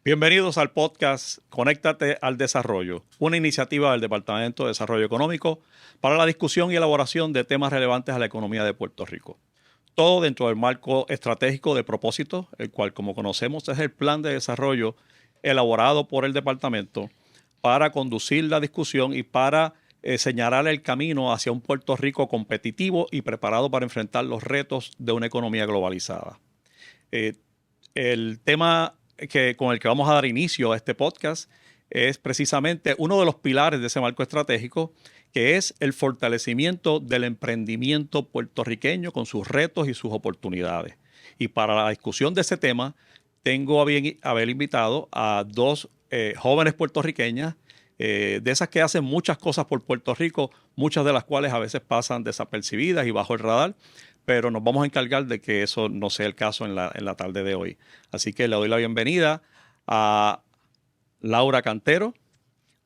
Bienvenidos al podcast Conéctate al Desarrollo, una iniciativa del Departamento de Desarrollo Económico para la discusión y elaboración de temas relevantes a la economía de Puerto Rico. Todo dentro del marco estratégico de propósito, el cual, como conocemos, es el plan de desarrollo elaborado por el departamento para conducir la discusión y para señalar el camino hacia un Puerto Rico competitivo y preparado para enfrentar los retos de una economía globalizada. El tema con el que vamos a dar inicio a este podcast es precisamente uno de los pilares de ese marco estratégico, que es el fortalecimiento del emprendimiento puertorriqueño con sus retos y sus oportunidades. Y para la discusión de ese tema, tengo a bien haber invitado a dos jóvenes puertorriqueñas, de esas que hacen muchas cosas por Puerto Rico, muchas de las cuales a veces pasan desapercibidas y bajo el radar, pero nos vamos a encargar de que eso no sea el caso en la tarde de hoy. Así que le doy la bienvenida a Laura Cantero.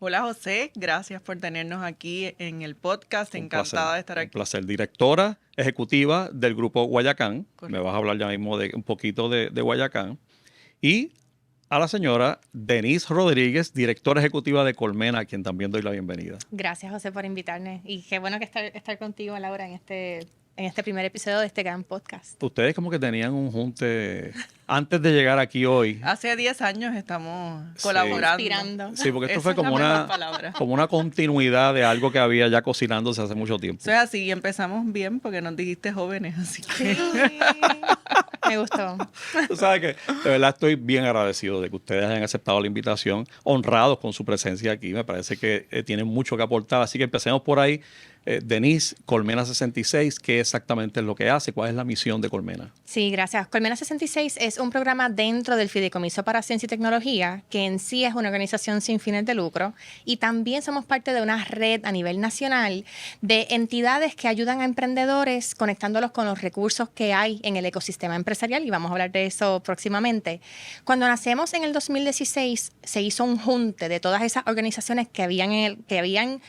Hola José, gracias por tenernos aquí en el podcast, encantada de estar aquí. Un placer, directora ejecutiva del Grupo Guayacán. Correcto. Me vas a hablar ya mismo de un poquito de Guayacán. Y a la señora Denise Rodríguez, directora ejecutiva de Colmena, a quien también doy la bienvenida. Gracias, José, por invitarme. Y qué bueno que estar contigo, Laura, en este primer episodio de este gran podcast. Ustedes como que tenían un junte antes de llegar aquí hoy. Hace 10 años estamos colaborando. Inspirando. Sí, porque esto Esa fue es la como mejor palabra. como una continuidad de algo que había ya cocinándose hace mucho tiempo. Eso es así, y empezamos bien porque nos dijiste jóvenes, así que... Sí, me gustó. Tú sabes que de verdad estoy bien agradecido de que ustedes hayan aceptado la invitación, honrados con su presencia aquí. Me parece que tienen mucho que aportar, así que empecemos por ahí. Denise, Colmena 66, ¿qué exactamente es lo que hace? ¿Cuál es la misión de Colmena? Sí, gracias. Colmena 66 es un programa dentro del Fideicomiso para Ciencia y Tecnología, que en sí es una organización sin fines de lucro, y también somos parte de una red a nivel nacional de entidades que ayudan a emprendedores conectándolos con los recursos que hay en el ecosistema empresarial, y vamos a hablar de eso próximamente. Cuando nacemos en el 2016, se hizo un junte de todas esas organizaciones que habían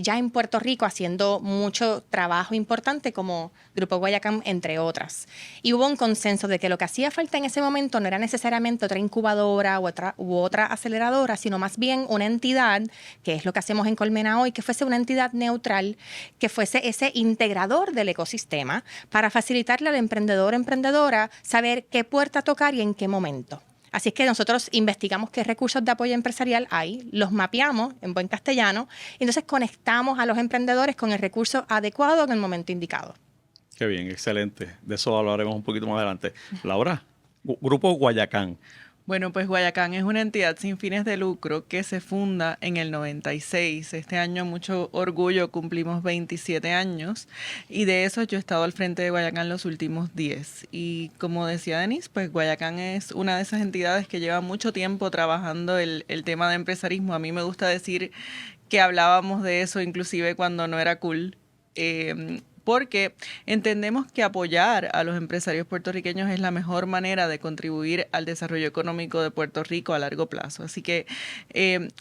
ya en Puerto Rico haciendo mucho trabajo importante, como Grupo Guayacán, entre otras. Y hubo un consenso de que lo que hacía falta en ese momento no era necesariamente otra incubadora u otra aceleradora, sino más bien una entidad, que es lo que hacemos en Colmena hoy, que fuese una entidad neutral, que fuese ese integrador del ecosistema para facilitarle al emprendedor o emprendedora saber qué puerta tocar y en qué momento. Así es que nosotros investigamos qué recursos de apoyo empresarial hay, los mapeamos en buen castellano, y entonces conectamos a los emprendedores con el recurso adecuado en el momento indicado. Qué bien, excelente. De eso hablaremos un poquito más adelante. Laura, Grupo Guayacán. Bueno, pues Guayacán es una entidad sin fines de lucro que se funda en el 96. Este año, mucho orgullo, cumplimos 27 años y de eso yo he estado al frente de Guayacán los últimos 10. Y como decía Denise, pues Guayacán es una de esas entidades que lleva mucho tiempo trabajando el tema de empresarismo. A mí me gusta decir que hablábamos de eso inclusive cuando no era cool. Porque entendemos que apoyar a los empresarios puertorriqueños es la mejor manera de contribuir al desarrollo económico de Puerto Rico a largo plazo. Así que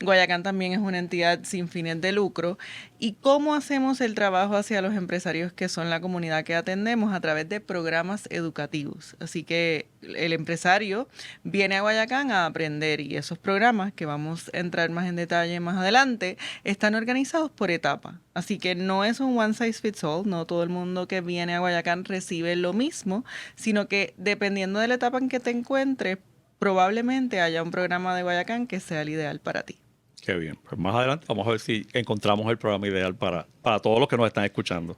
Guayacán también es una entidad sin fines de lucro. ¿Y cómo hacemos el trabajo hacia los empresarios que son la comunidad que atendemos? A través de programas educativos. Así que el empresario viene a Guayacán a aprender, y esos programas, que vamos a entrar más en detalle más adelante, están organizados por etapa. Así que no es un one size fits all, no todo el mundo que viene a Guayacán recibe lo mismo, sino que dependiendo de la etapa en que te encuentres, probablemente haya un programa de Guayacán que sea el ideal para ti. Qué bien. Pues más adelante vamos a ver si encontramos el programa ideal para todos los que nos están escuchando.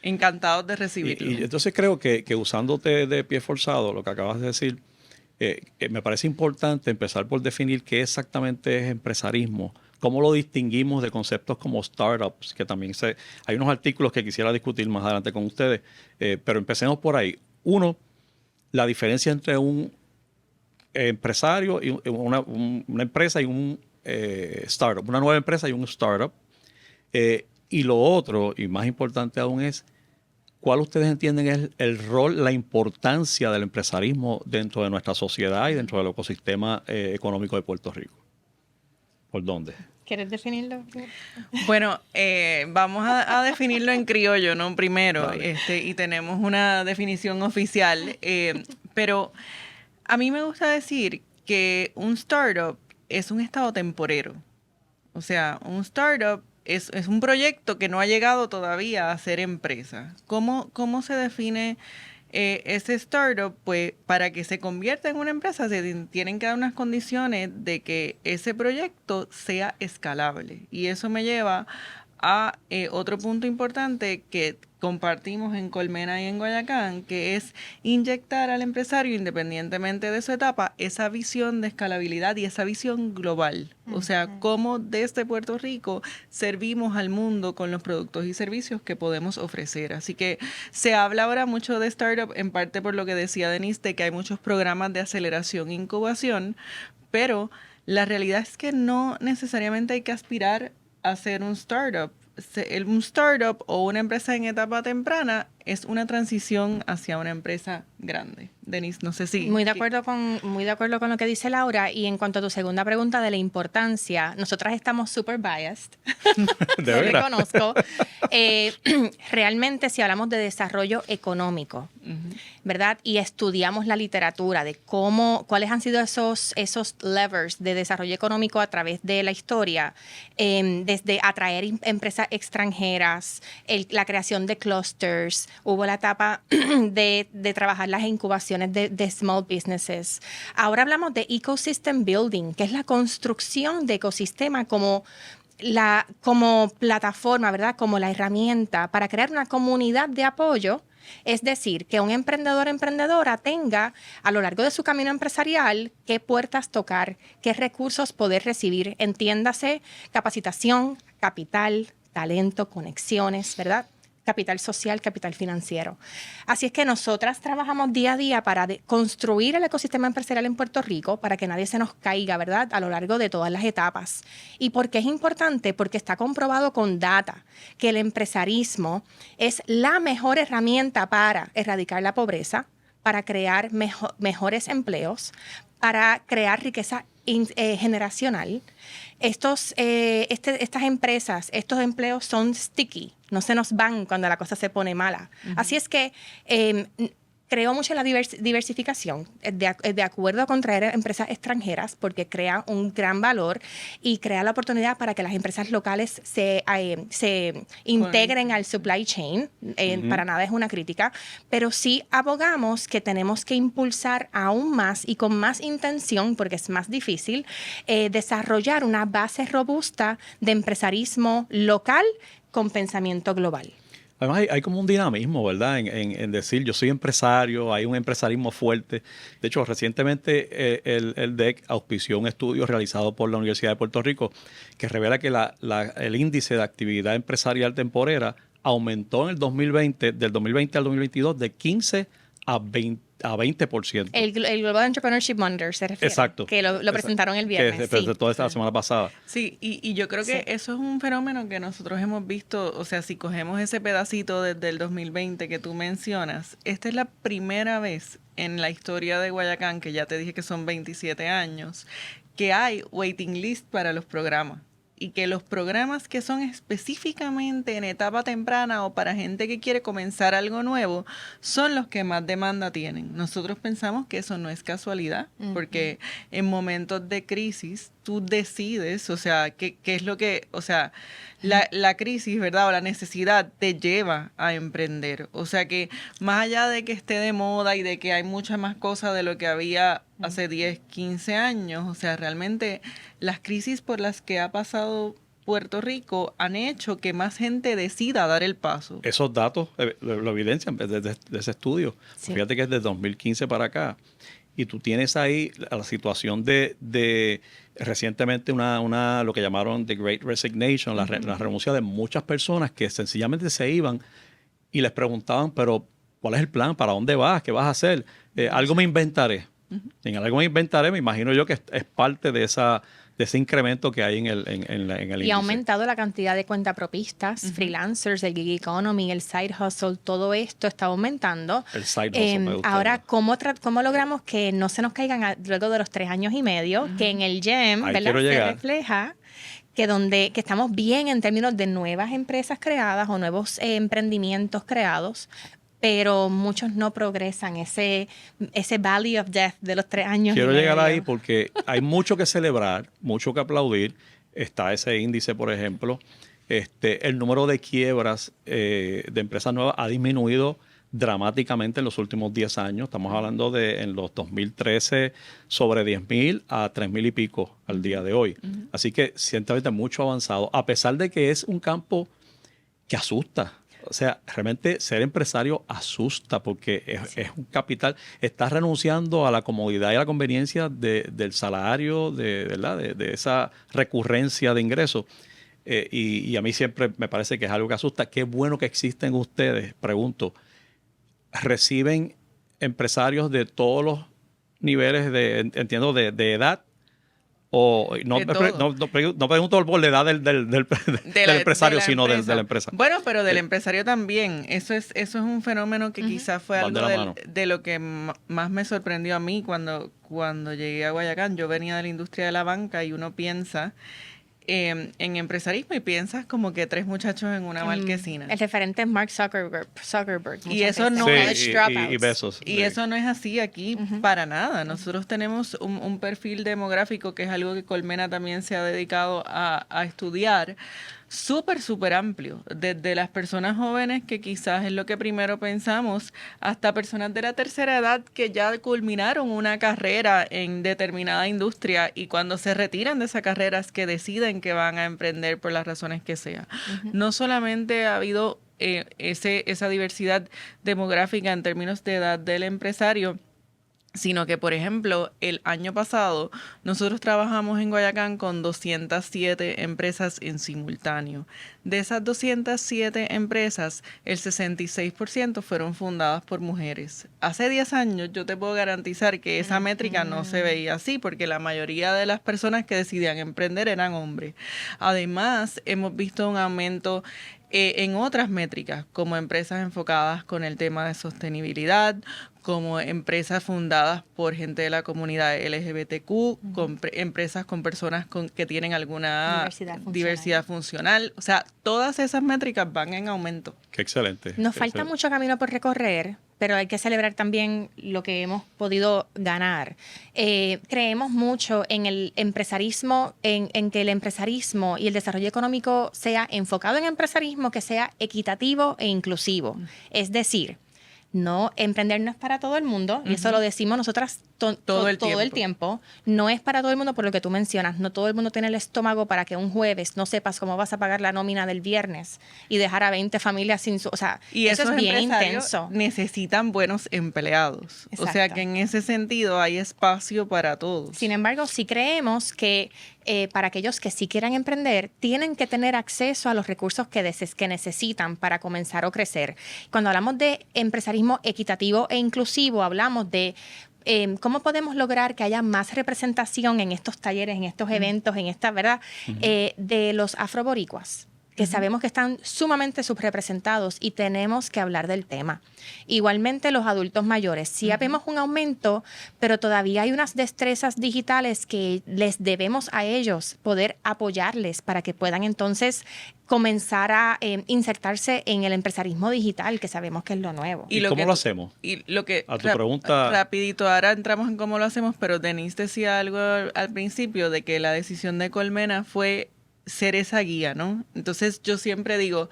Encantados de recibirlo. Y entonces creo que usándote de pie forzado, lo que acabas de decir, me parece importante empezar por definir qué exactamente es empresarismo, cómo lo distinguimos de conceptos como startups, que también hay unos artículos que quisiera discutir más adelante con ustedes, pero empecemos por ahí. Uno, la diferencia entre un empresario y una empresa y un startup, una nueva empresa y un startup. Y lo otro, y más importante aún, es ¿cuál ustedes entienden es el rol, la importancia del empresarismo dentro de nuestra sociedad y dentro del ecosistema económico de Puerto Rico? ¿Por dónde? ¿Quieres definirlo? Bueno, vamos a definirlo en criollo, ¿no? Primero, Vale. y tenemos una definición oficial, pero a mí me gusta decir que un startup es un estado temporero. O sea, un startup es un proyecto que no ha llegado todavía a ser empresa. ¿Cómo se define ese startup? Pues para que se convierta en una empresa se tienen que dar unas condiciones de que ese proyecto sea escalable. Y eso me lleva a otro punto importante que compartimos en Colmena y en Guayacán, que es inyectar al empresario, independientemente de su etapa, esa visión de escalabilidad y esa visión global. O sea, cómo desde Puerto Rico servimos al mundo con los productos y servicios que podemos ofrecer. Así que se habla ahora mucho de startup, en parte por lo que decía Denise, de que hay muchos programas de aceleración e incubación, pero la realidad es que no necesariamente hay que aspirar a ser un startup. Un startup o una empresa en etapa temprana es una transición hacia una empresa grande. Denise, no sé si... Muy de acuerdo con lo que dice Laura. Y en cuanto a tu segunda pregunta de la importancia, nosotras estamos super biased. ¿De Lo veras? reconozco. Realmente, si hablamos de desarrollo económico, ¿verdad? Y estudiamos la literatura de cuáles han sido esos levers de desarrollo económico a través de la historia, desde atraer empresas extranjeras, la creación de clusters, hubo la etapa de trabajar las incubaciones de small businesses. Ahora hablamos de ecosystem building, que es la construcción de ecosistema como plataforma, ¿verdad? Como la herramienta para crear una comunidad de apoyo. Es decir, que un emprendedor o emprendedora tenga a lo largo de su camino empresarial qué puertas tocar, qué recursos poder recibir. Entiéndase, capacitación, capital, talento, conexiones, ¿verdad? Capital social, capital financiero. Así es que nosotras trabajamos día a día para construir el ecosistema empresarial en Puerto Rico para que nadie se nos caiga, ¿verdad?, a lo largo de todas las etapas. ¿Y por qué es importante? Porque está comprobado con data que el empresarismo es la mejor herramienta para erradicar la pobreza, para crear mejores empleos, para crear riqueza generacional. Estas empresas, estos empleos son sticky, no se nos van cuando la cosa se pone mala. Así es que creo mucho en la diversificación, de acuerdo con traer empresas extranjeras, porque crea un gran valor y crea la oportunidad para que las empresas locales se integren al supply chain. Para nada es una crítica, pero sí abogamos que tenemos que impulsar aún más y con más intención, porque es más difícil, desarrollar una base robusta de empresarismo local con pensamiento global. Además, hay como un dinamismo, ¿verdad? En decir, yo soy empresario, hay un empresarismo fuerte. De hecho, recientemente el DEC auspició un estudio realizado por la Universidad de Puerto Rico que revela que el índice de actividad empresarial temporera aumentó en el 2020, del 2020 al 2022, de 15 a 20%. El Global Entrepreneurship Monitor se refiere. Exacto. Que lo presentaron el viernes. Que se presentó esta semana pasada. Sí, y yo creo que eso es un fenómeno que nosotros hemos visto. O sea, si cogemos ese pedacito desde el 2020 que tú mencionas, esta es la primera vez en la historia de Guayacán, que ya te dije que son 27 años, que hay waiting list para los programas. Y que los programas que son específicamente en etapa temprana o para gente que quiere comenzar algo nuevo son los que más demanda tienen. Nosotros pensamos que eso no es casualidad, porque en momentos de crisis tú decides, o sea, qué es lo que, o sea, la crisis, ¿verdad? O la necesidad te lleva a emprender. O sea que más allá de que esté de moda y de que hay muchas más cosas de lo que había hace 10, 15 años, o sea, realmente las crisis por las que ha pasado Puerto Rico han hecho que más gente decida dar el paso. Esos datos lo evidencian de ese estudio. Sí. Fíjate que es de 2015 para acá. Y tú tienes ahí la situación de recientemente lo que llamaron The Great Resignation, la renuncia de muchas personas que sencillamente se iban y les preguntaban, pero ¿cuál es el plan? ¿Para dónde vas? ¿Qué vas a hacer? Algo me inventaré. En algo me inventaré, me imagino yo que es parte de ese incremento que hay en el índice. Y ha aumentado la cantidad de cuentapropistas, freelancers, el gig economy, el side hustle, todo esto está aumentando. El side hustle me gusta. Ahora, ¿cómo logramos que no se nos caigan luego de los 3 años y medio? Que en el GEM, ¿verdad?, se refleja que estamos bien en términos de nuevas empresas creadas o nuevos emprendimientos creados, pero muchos no progresan ese valley of death de los 3 años. Quiero llegar ahí porque hay mucho que celebrar, mucho que aplaudir. Está ese índice, por ejemplo. El número de quiebras de empresas nuevas ha disminuido dramáticamente en los últimos 10 años. Estamos hablando de en los 2013 sobre 10,000 a 3,000 y pico al día de hoy. Así que ciertamente mucho avanzado, a pesar de que es un campo que asusta. O sea, realmente ser empresario asusta porque es un capital. Estás renunciando a la comodidad y a la conveniencia del salario, ¿verdad? De esa recurrencia de ingresos. Y a mí siempre me parece que es algo que asusta. Qué bueno que existen ustedes, pregunto. ¿Reciben empresarios de todos los niveles entiendo, de edad? O no pregunto por la edad del empresario, sino de la empresa. Bueno, pero del empresario también. Eso es un fenómeno que quizás fue algo de lo que más me sorprendió a mí cuando llegué a Guayacán. Yo venía de la industria de la banca y uno piensa en empresarismo y piensas como que 3 muchachos en una marquesina. El referente es Mark Zuckerberg. Y eso no y Bezos. Y eso no es así aquí para nada. Nosotros tenemos un perfil demográfico que es algo que Colmena también se ha dedicado a estudiar, súper amplio, desde las personas jóvenes, que quizás es lo que primero pensamos, hasta personas de la tercera edad que ya culminaron una carrera en determinada industria y cuando se retiran de esa carrera es que deciden que van a emprender por las razones que sea. No solamente ha habido esa diversidad demográfica en términos de edad del empresario, sino que, por ejemplo, el año pasado nosotros trabajamos en Guayacán con 207 empresas en simultáneo. De esas 207 empresas, el 66% fueron fundadas por mujeres. Hace 10 años yo te puedo garantizar que esa métrica no se veía así, porque la mayoría de las personas que decidían emprender eran hombres. Además, hemos visto un aumento en otras métricas, como empresas enfocadas con el tema de sostenibilidad, como empresas fundadas por gente de la comunidad LGBTQ, empresas con personas que tienen alguna diversidad funcional. O sea, todas esas métricas van en aumento. Qué excelente. Nos falta mucho camino por recorrer, pero hay que celebrar también lo que hemos podido ganar. Creemos mucho en el empresarismo, en que el empresarismo y el desarrollo económico sea enfocado en empresarismo, que sea equitativo e inclusivo. Es decir, emprender no es para todo el mundo, y eso lo decimos nosotras todo el tiempo. No es para todo el mundo, por lo que tú mencionas. No todo el mundo tiene el estómago para que un jueves no sepas cómo vas a pagar la nómina del viernes y dejar a 20 familias sin su... O sea, y eso es bien intenso. Necesitan buenos empleados. Exacto. O sea que en ese sentido hay espacio para todos. Sin embargo, sí creemos que para aquellos que sí quieran emprender, tienen que tener acceso a los recursos que necesitan para comenzar o crecer. Cuando hablamos de empresarismo equitativo e inclusivo, hablamos de cómo podemos lograr que haya más representación en estos talleres, en estos eventos, en esta, ¿verdad? De los afroboricuas, que sabemos que están sumamente subrepresentados y tenemos que hablar del tema. Igualmente los adultos mayores. Sí vemos un aumento, pero todavía hay unas destrezas digitales que les debemos a ellos poder apoyarles para que puedan entonces comenzar a insertarse en el empresarismo digital, que sabemos que es lo nuevo. ¿Y cómo lo hacemos? Y lo que a tu pregunta... Rapidito, ahora entramos en cómo lo hacemos, pero Denise decía algo al principio de que la decisión de Colmena fue ser esa guía, ¿no? Entonces yo siempre digo,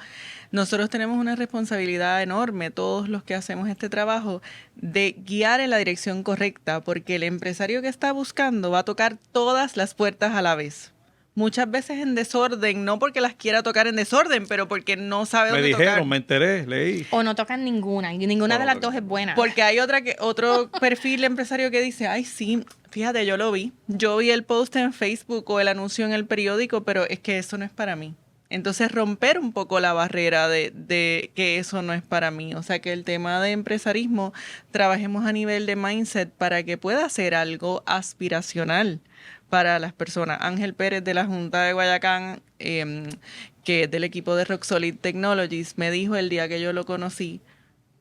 nosotros tenemos una responsabilidad enorme, todos los que hacemos este trabajo, de guiar en la dirección correcta, porque el empresario que está buscando va a tocar todas las puertas a la vez. Muchas veces en desorden, no porque las quiera tocar en desorden, pero porque no sabe dónde tocar. Me dijeron, me enteré, leí. O no tocan ninguna, y ninguna de las dos es buena. Porque hay otro perfil empresario que dice, ay, sí, fíjate, yo vi el post en Facebook o el anuncio en el periódico, pero es que eso no es para mí. Entonces, romper un poco la barrera de que eso no es para mí. O sea, que el tema de empresarismo, trabajemos a nivel de mindset para que pueda ser algo aspiracional para las personas. Ángel Pérez de la Junta de Guayacán, que es del equipo de Rock Solid Technologies, me dijo el día que yo lo conocí,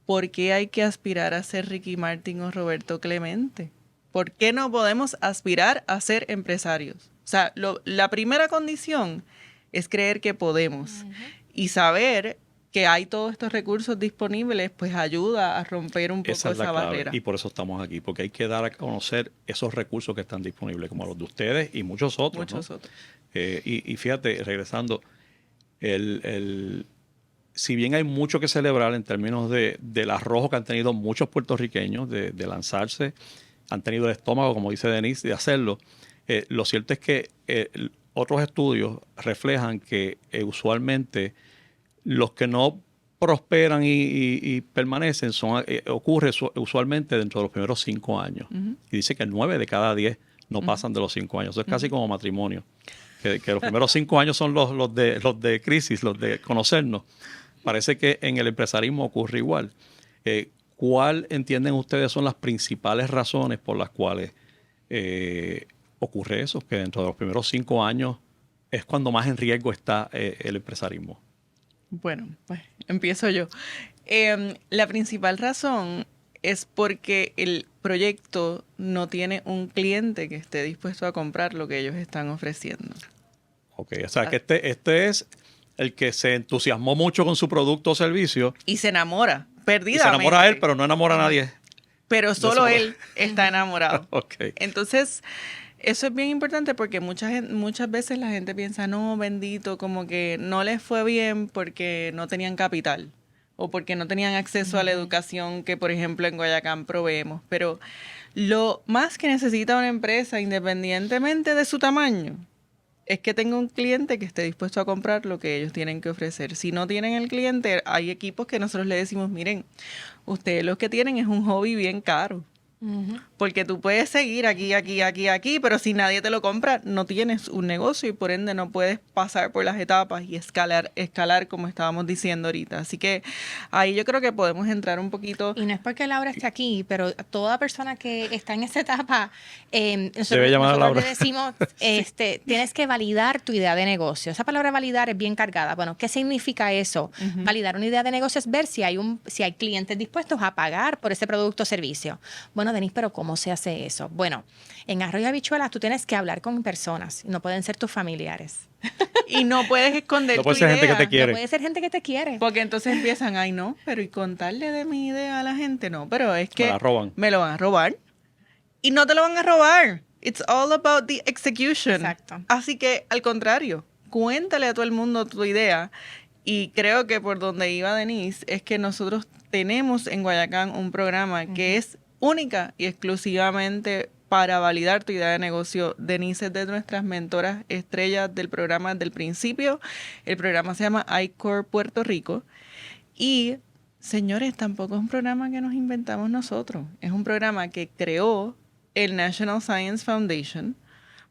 ¿por qué hay que aspirar a ser Ricky Martin o Roberto Clemente? ¿Por qué no podemos aspirar a ser empresarios? sea, la primera condición es creer que podemos y saber que hay todos estos recursos disponibles, pues ayuda a romper un poco Esa es la esa clave, barrera. y por eso estamos aquí, porque hay que dar a conocer esos recursos que están disponibles, como los de ustedes y muchos otros. Muchos ¿no? otros. Y fíjate, regresando, si bien hay mucho que celebrar en términos del arrojo que han tenido muchos puertorriqueños de lanzarse, han tenido el estómago, como dice Denise, de hacerlo, lo cierto es que otros estudios reflejan que usualmente los que no prosperan y permanecen ocurre usualmente dentro de los primeros 5 años. Y dice que 9 de cada 10 no pasan de los 5 años. Eso es casi como matrimonio. Que los primeros 5 años son los de crisis, los de conocernos. Parece que en el empresarismo ocurre igual. ¿Cuál entienden ustedes son las principales razones por las cuales ocurre eso? Que dentro de los primeros 5 años es cuando más en riesgo está el empresarismo. Bueno, pues empiezo yo. La principal razón es porque el proyecto no tiene un cliente que esté dispuesto a comprar lo que ellos están ofreciendo. Ok, o sea que este es el que se entusiasmó mucho con su producto o servicio. Y se enamora, perdidamente. Y se enamora a él, pero no enamora a nadie. Pero solo él está enamorado. Okay. Entonces, eso es bien importante porque muchas veces la gente piensa, no, bendito, como que no les fue bien porque no tenían capital o porque no tenían acceso a la educación que, por ejemplo, en Guayacán proveemos. Pero lo más que necesita una empresa, independientemente de su tamaño, es que tenga un cliente que esté dispuesto a comprar lo que ellos tienen que ofrecer. Si no tienen el cliente, hay equipos que nosotros le decimos, miren, ustedes lo que tienen es un hobby bien caro. Porque tú puedes seguir aquí, pero si nadie te lo compra, no tienes un negocio y por ende no puedes pasar por las etapas y escalar como estábamos diciendo ahorita. Así que ahí yo creo que podemos entrar un poquito. Y no es porque Laura esté aquí, pero toda persona que está en esa etapa, Debe llamar a Laura. le decimos, tienes que validar tu idea de negocio. Esa palabra validar es bien cargada. Bueno, ¿qué significa eso? Validar una idea de negocio es ver si hay clientes dispuestos a pagar por ese producto o servicio. Bueno, Denise, pero ¿cómo se hace eso? Bueno, en Arroyo Habichuelas tú tienes que hablar con personas, no pueden ser tus familiares. Y no puedes esconder no puede tu ser idea. gente que te quiere. No puede ser gente que te quiere. Porque entonces empiezan, ay no, pero ¿y contarle de mi idea a la gente? No, pero es que me la roban. Me lo van a robar. Y no te lo van a robar. It's all about the execution. Exacto. Así que, al contrario, cuéntale a todo el mundo tu idea. Y creo que por donde iba Denise es que nosotros tenemos en Guayacán un programa que es única y exclusivamente para validar tu idea de negocio. Denise es de nuestras mentoras estrellas del programa desde el principio. El programa se llama iCore Puerto Rico. Y, señores, tampoco es un programa que nos inventamos nosotros. Es un programa que creó el National Science Foundation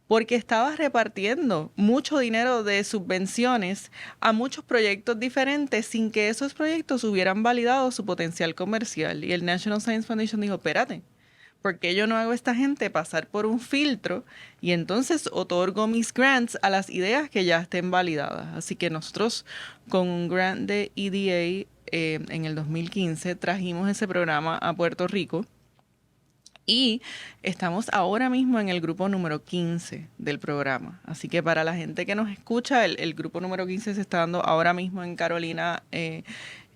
porque estaba repartiendo mucho dinero de subvenciones a muchos proyectos diferentes sin que esos proyectos hubieran validado su potencial comercial. Y el National Science Foundation dijo, espérate, ¿por qué yo no hago a esta gente pasar por un filtro y entonces otorgo mis grants a las ideas que ya estén validadas? Así que nosotros con un grant de EDA en el 2015 trajimos ese programa a Puerto Rico. Y estamos ahora mismo en el grupo número 15 del programa. Así que para la gente que nos escucha, el grupo número 15 se está dando ahora mismo en Carolina, en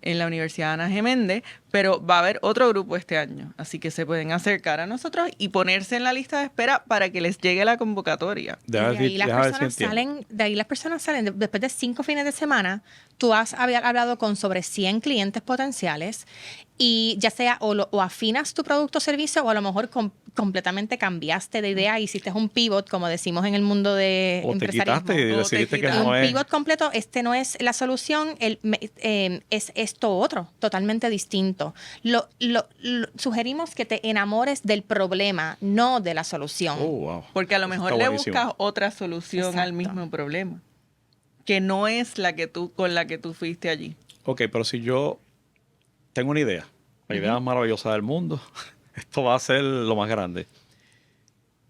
la Universidad Ana G. Méndez, pero va a haber otro grupo este año. Así que se pueden acercar a nosotros y ponerse en la lista de espera para que les llegue la convocatoria. De ahí las personas salen, después de 5 fines de semana, tú has hablado con sobre 100 clientes potenciales y ya sea o afinas tu producto o servicio o a lo mejor completamente cambiaste de idea, hiciste un pivot, como decimos en el mundo de empresarismo. O te quitaste y decidiste que no es. Un pivot completo, no es la solución, es esto otro, totalmente distinto. Sugerimos que te enamores del problema, no de la solución. Oh, wow. Porque a lo mejor le buscas otra solución Exacto. al mismo problema, que no es con la que tú fuiste allí. Ok, pero si yo tengo una idea, la idea más maravillosa del mundo, esto va a ser lo más grande.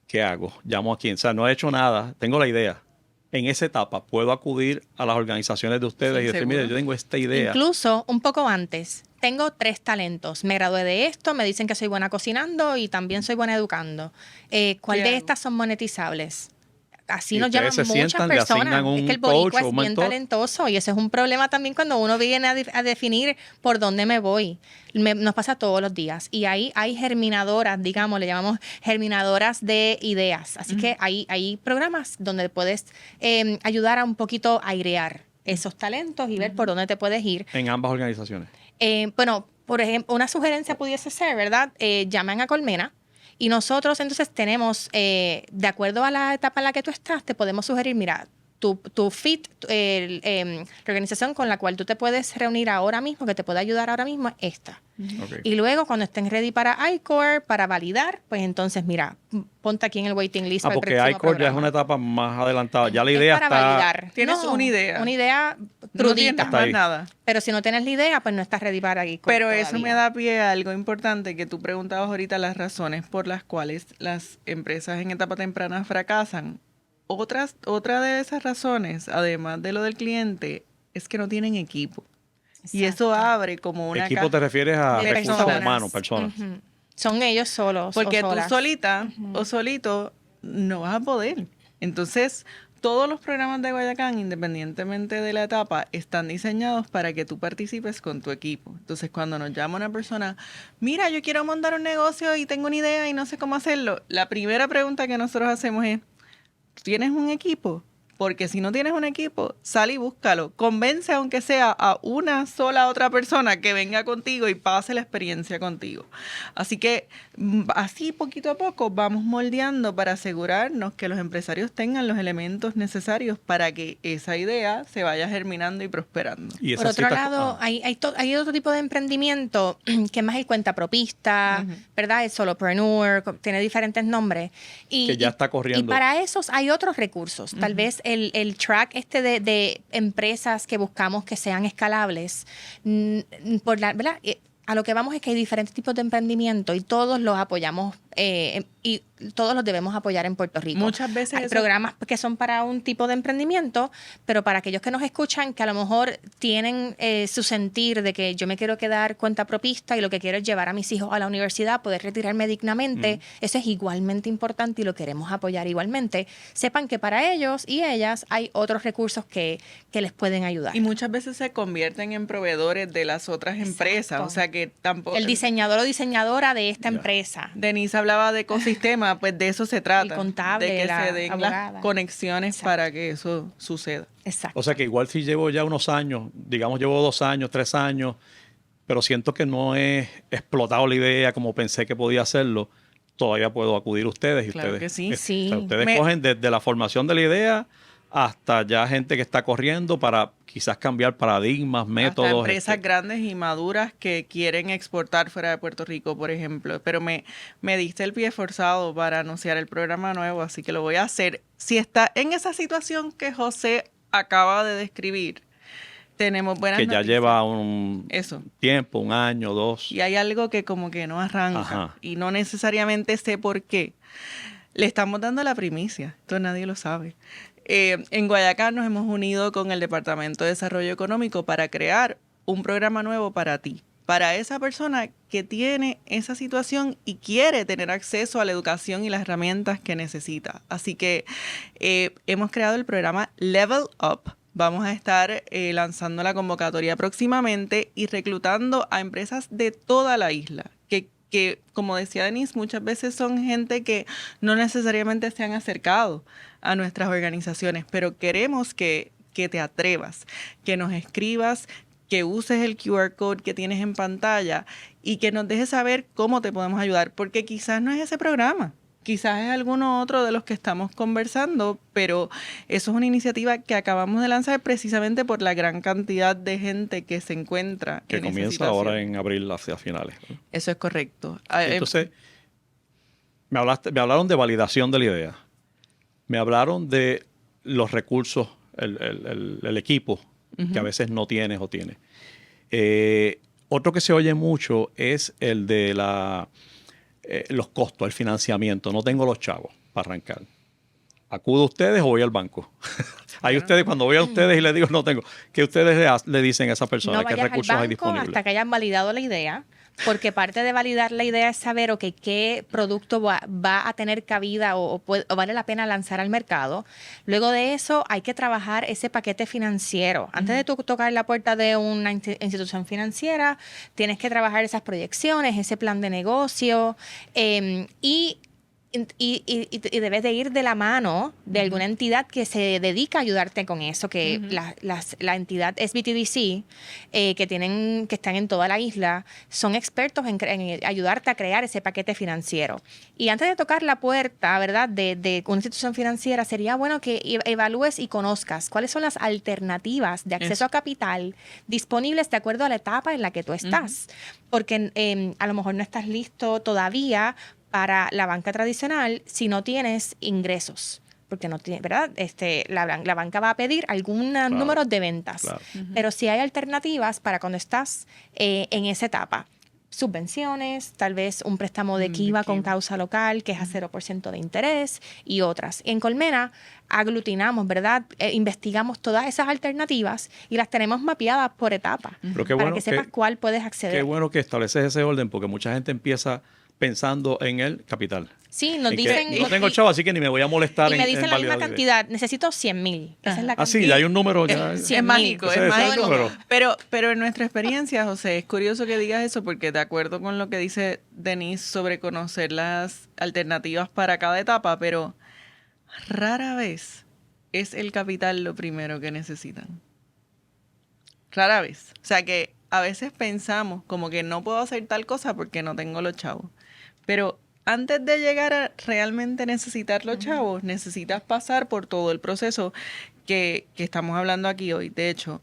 ¿Qué hago? Llamo a quién. O sea, no he hecho nada, tengo la idea. En esa etapa, ¿puedo acudir a las organizaciones de ustedes y decir, seguro. mire, yo tengo esta idea? Incluso un poco antes, tengo 3 talentos. Me gradué de esto, me dicen que soy buena cocinando y también soy buena educando. ¿Cuál de estas son monetizables? así Y nos llaman ustedes se muchas sientan, le personas. asignan un Es que el coach boricua o es un bien mentor. talentoso y ese es un problema también cuando uno viene a definir por dónde me voy. Nos pasa todos los días. Y ahí hay germinadoras, digamos, le llamamos germinadoras de ideas. Así que hay programas donde puedes ayudar a un poquito a airear esos talentos y ver por dónde te puedes ir. En ambas organizaciones. Bueno, por ejemplo, una sugerencia pudiese ser, ¿verdad? Llamen a Colmena y nosotros entonces tenemos, de acuerdo a la etapa en la que tú estás, te podemos sugerir, mira, tu fit, la organización con la cual tú te puedes reunir ahora mismo, que te puede ayudar ahora mismo, es esta. Okay. Y luego, cuando estén ready para I-Core, para validar, pues entonces, mira, ponte aquí en el waiting list para el Porque próximo I-Core ya es programa. una etapa más adelantada. Ya la Es idea para está... validar. Tienes una idea. Una idea No crudita. tienes Está más ahí. nada. Pero si no tienes la idea, pues no estás ready para I-Core Pero eso todavía. me da pie a algo importante que tú preguntabas ahorita, las razones por las cuales las empresas en etapa temprana fracasan. Otra de esas razones, además de lo del cliente, es que no tienen equipo. Y eso Exacto. abre como una Equipo caja te refieres a De recursos personas. humanos, personas. Ujú. Son ellos solos. Porque o tú solas. solita o solito no vas a poder. Entonces, todos los programas de Guayacán, independientemente de la etapa, están diseñados para que tú participes con tu equipo. Entonces, cuando nos llama una persona, mira, yo quiero montar un negocio y tengo una idea y no sé cómo hacerlo, la primera pregunta que nosotros hacemos es, ¿tienes un equipo? Porque si no tienes un equipo, sal y búscalo. Convence aunque sea a una sola otra persona que venga contigo y pase la experiencia contigo. Así que así poquito a poco vamos moldeando para asegurarnos que los empresarios tengan los elementos necesarios para que esa idea se vaya germinando y prosperando. Y Por esas otro citas- lado, hay otro tipo de emprendimiento que es más el cuentapropista, ¿verdad? El solopreneur, tiene diferentes nombres. Que ya está corriendo. Y para esos hay otros recursos. Tal vez el track de empresas que buscamos que sean escalables, ¿verdad? A lo que vamos es que hay diferentes tipos de emprendimiento y todos los apoyamos y todos los debemos apoyar en Puerto Rico. Muchas veces hay eso- programas que son para un tipo de emprendimiento, pero para aquellos que nos escuchan que a lo mejor tienen su sentir de que yo me quiero quedar cuentapropista y lo que quiero es llevar a mis hijos a la universidad, poder retirarme dignamente, eso es igualmente importante y lo queremos apoyar igualmente. Sepan que para ellos y ellas hay otros recursos que les pueden ayudar. Y muchas veces se convierten en proveedores de las otras empresas. O sea que tampoco... El diseñador o diseñadora de esta Ya. empresa. Denise hablaba de ecosistema, pues de eso se trata. El contable, de que la se den abogada. las conexiones Exacto. para que eso suceda. Exacto. O sea que igual si llevo ya unos años, digamos llevo 2 años, 3 años, pero siento que no he explotado la idea como pensé que podía hacerlo, todavía puedo acudir a ustedes. Y Claro ustedes, que sí. Sí. O sea, ustedes Me- cogen desde la formación de la idea hasta ya gente que está corriendo para quizás cambiar paradigmas, métodos. Hasta empresas grandes y maduras que quieren exportar fuera de Puerto Rico, por ejemplo. Pero me diste el pie forzado para anunciar el programa nuevo, así que lo voy a hacer. Si está en esa situación que José acaba de describir, tenemos buenas que ya noticias. lleva un Eso. tiempo, 1 año, 2. Y hay algo que como que no arranca Ajá. y no necesariamente sé por qué. Le estamos dando la primicia, esto nadie lo sabe. En Guayacán nos hemos unido con el Departamento de Desarrollo Económico para crear un programa nuevo para ti, para esa persona que tiene esa situación y quiere tener acceso a la educación y las herramientas que necesita. Así que hemos creado el programa Level Up. Vamos a estar lanzando la convocatoria próximamente y reclutando a empresas de toda la isla, que, como decía Denise, muchas veces son gente que no necesariamente se han acercado a nuestras organizaciones, pero queremos que te atrevas, que nos escribas, que uses el QR code que tienes en pantalla y que nos dejes saber cómo te podemos ayudar, porque quizás no es ese programa. Quizás es alguno otro de los que estamos conversando, pero eso es una iniciativa que acabamos de lanzar precisamente por la gran cantidad de gente que se encuentra que en esa comienza situación. ahora en abril hacia finales. Eso es correcto. Entonces, me hablaron de validación de la idea. Me hablaron de los recursos, el equipo, que a veces no tienes o tienes. Otro que se oye mucho es el de los costos, el financiamiento. No tengo los chavos para arrancar. ¿Acudo a ustedes o voy al banco? Ahí ustedes, cuando voy a ustedes y les digo no tengo, ¿qué ustedes le dicen a esa persona? No ¿Qué vayas al recursos hay banco disponibles? hasta que hayan validado la idea, porque parte de validar la idea es saber qué producto va a tener cabida o vale la pena lanzar al mercado. Luego de eso hay que trabajar ese paquete financiero. Antes de tú tocar la puerta de una institución financiera, tienes que trabajar esas proyecciones, ese plan de negocio y debes de ir de la mano de alguna entidad que se dedica a ayudarte con eso, que la entidad SBTDC, que están en toda la isla, son expertos en ayudarte a crear ese paquete financiero. Y antes de tocar la puerta, ¿verdad?, de una institución financiera, sería bueno que evalúes y conozcas cuáles son las alternativas de acceso a capital disponibles de acuerdo a la etapa en la que tú estás. Porque a lo mejor no estás listo todavía para la banca tradicional si no tienes ingresos, porque no tiene, ¿verdad? La banca va a pedir algún número de ventas, pero sí hay alternativas para cuando estás en esa etapa. Subvenciones, tal vez un préstamo de Kiva con causa local, que es a 0% de interés, y otras. En Colmena aglutinamos, ¿verdad? Investigamos todas esas alternativas y las tenemos mapeadas por etapa, para que sepas cuál puedes acceder. Qué bueno que estableces ese orden, porque mucha gente empieza pensando en el capital. Sí, nos dicen... No tengo chavo, así que ni me voy a molestar y me dicen la misma cantidad. Necesito 100,000. Esa es la cantidad. Sí, hay un número ya. Es mágico, es mágico. Pero en nuestra experiencia, José, es curioso que digas eso porque de acuerdo con lo que dice Denise sobre conocer las alternativas para cada etapa, pero rara vez es el capital lo primero que necesitan. Rara vez. O sea que a veces pensamos como que no puedo hacer tal cosa porque no tengo los chavos. Pero antes de llegar a realmente necesitar los chavos, necesitas pasar por todo el proceso que estamos hablando aquí hoy. De hecho,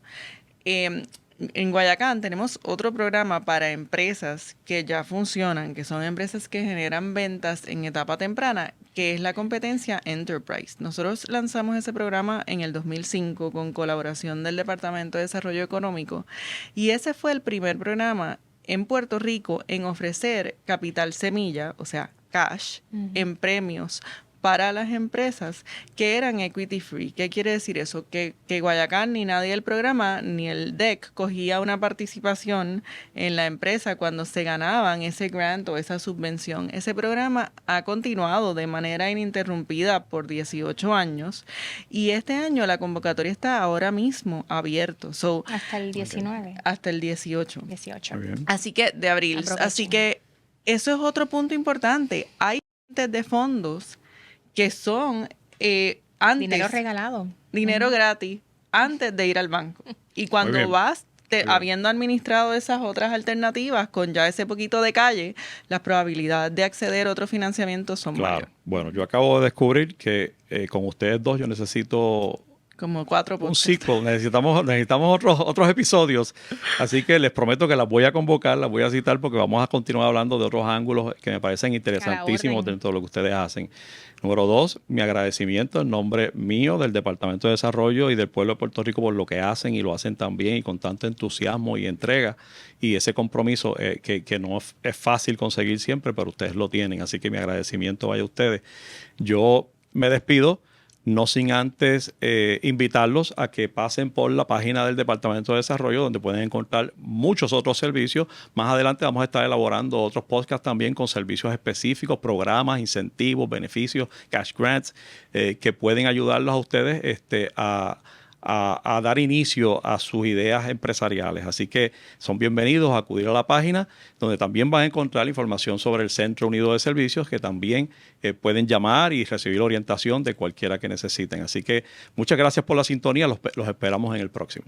en Guayacán tenemos otro programa para empresas que ya funcionan, que son empresas que generan ventas en etapa temprana, que es la competencia Enterprise. Nosotros lanzamos ese programa en el 2005 con colaboración del Departamento de Desarrollo Económico y ese fue el primer programa en Puerto Rico en ofrecer capital semilla, o sea, cash, en premios para las empresas que eran equity free. ¿Qué quiere decir eso? Que Guayacán ni nadie del programa ni el DEC cogía una participación en la empresa cuando se ganaban ese grant o esa subvención. Ese programa ha continuado de manera ininterrumpida por 18 años y este año la convocatoria está ahora mismo abierto. Hasta el 19. Hasta el 18. 18. Así que de abril. Aprovechen. Así que eso es otro punto importante. Hay fuentes de fondos que son antes... Dinero regalado. Dinero gratis, antes de ir al banco. Y cuando vas, habiendo administrado esas otras alternativas, con ya ese poquito de calle, las probabilidades de acceder a otro financiamiento son mayores. Bueno, yo acabo de descubrir que con ustedes dos yo necesito... Como 4 un ciclo, necesitamos otros episodios, así que les prometo que las voy a convocar, las voy a citar porque vamos a continuar hablando de otros ángulos que me parecen interesantísimos dentro de lo que ustedes hacen. Número 2, mi agradecimiento en nombre mío, del Departamento de Desarrollo y del pueblo de Puerto Rico por lo que hacen y lo hacen tan bien y con tanto entusiasmo y entrega y ese compromiso que no es fácil conseguir siempre, pero ustedes lo tienen, así que mi agradecimiento vaya a ustedes. Yo me despido, no sin antes invitarlos a que pasen por la página del Departamento de Desarrollo, donde pueden encontrar muchos otros servicios. Más adelante vamos a estar elaborando otros podcasts también con servicios específicos, programas, incentivos, beneficios, cash grants, que pueden ayudarlos a ustedes a dar inicio a sus ideas empresariales. Así que son bienvenidos a acudir a la página, donde también van a encontrar información sobre el Centro Unido de Servicios, que también pueden llamar y recibir orientación de cualquiera que necesiten. Así que muchas gracias por la sintonía. Los esperamos en el próximo.